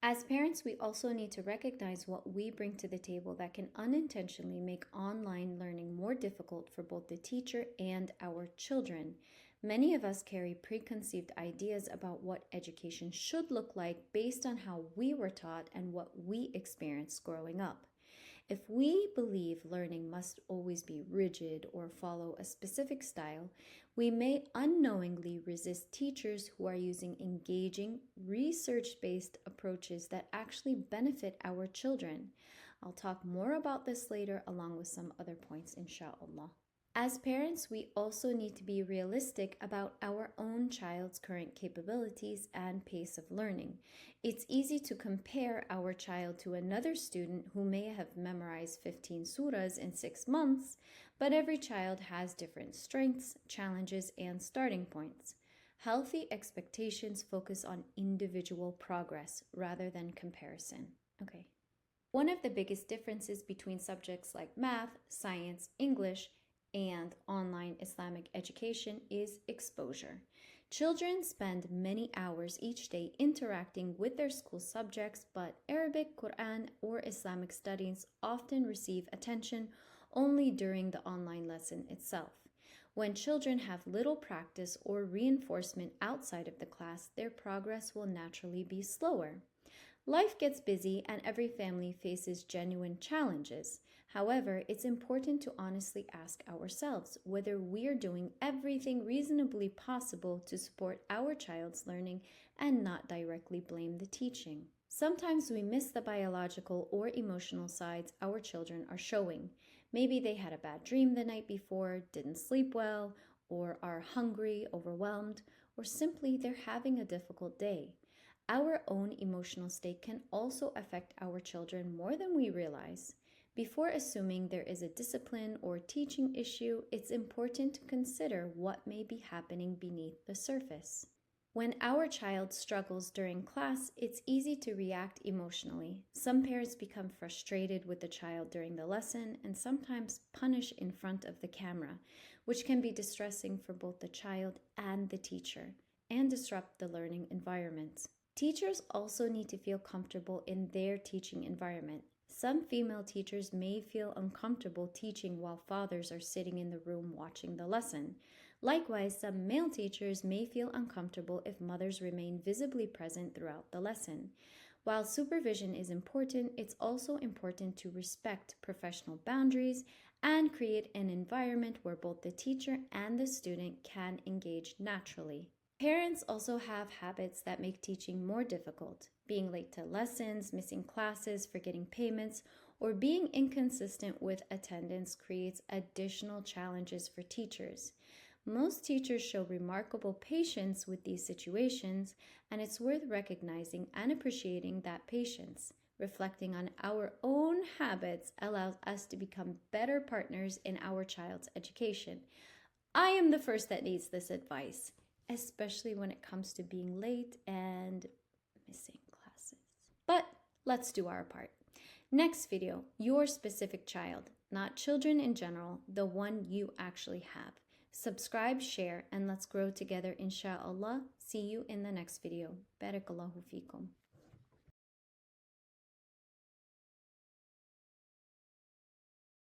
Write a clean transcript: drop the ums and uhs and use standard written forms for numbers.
As parents, we also need to recognize what we bring to the table that can unintentionally make online learning more difficult for both the teacher and our children. Many of us carry preconceived ideas about what education should look like based on how we were taught and what we experienced growing up. If we believe learning must always be rigid or follow a specific style, we may unknowingly resist teachers who are using engaging, research-based approaches that actually benefit our children. I'll talk more about this later along with some other points, inshallah. As parents, we also need to be realistic about our own child's current capabilities and pace of learning. It's easy to compare our child to another student who may have memorized 15 surahs in 6 months, but every child has different strengths, challenges, and starting points. Healthy expectations focus on individual progress rather than comparison. Okay. One of the biggest differences between subjects like math, science, English, and online Islamic education is exposure. Children spend many hours each day interacting with their school subjects, but Arabic, Qur'an, or Islamic studies often receive attention only during the online lesson itself. When children have little practice or reinforcement outside of the class, their progress will naturally be slower. Life gets busy and every family faces genuine challenges. However, it's important to honestly ask ourselves whether we're doing everything reasonably possible to support our child's learning and not directly blame the teaching. Sometimes we miss the biological or emotional sides our children are showing. Maybe they had a bad dream the night before, didn't sleep well, or are hungry, overwhelmed, or simply they're having a difficult day. Our own emotional state can also affect our children more than we realize. Before assuming there is a discipline or teaching issue, it's important to consider what may be happening beneath the surface. When our child struggles during class, it's easy to react emotionally. Some parents become frustrated with the child during the lesson and sometimes punish in front of the camera, which can be distressing for both the child and the teacher and disrupt the learning environment. Teachers also need to feel comfortable in their teaching environment. Some female teachers may feel uncomfortable teaching while fathers are sitting in the room watching the lesson. Likewise, some male teachers may feel uncomfortable if mothers remain visibly present throughout the lesson. While supervision is important, it's also important to respect professional boundaries and create an environment where both the teacher and the student can engage naturally. Parents also have habits that make teaching more difficult. Being late to lessons, missing classes, forgetting payments, or being inconsistent with attendance creates additional challenges for teachers. Most teachers show remarkable patience with these situations, and it's worth recognizing and appreciating that patience. Reflecting on our own habits allows us to become better partners in our child's education. I am the first that needs this advice, especially when it comes to being late and missing classes. But let's do our part. Next video, your specific child, not children in general, the one you actually have. Subscribe, share, and let's grow together, inshallah. See you in the next video. Barakallahu feekum.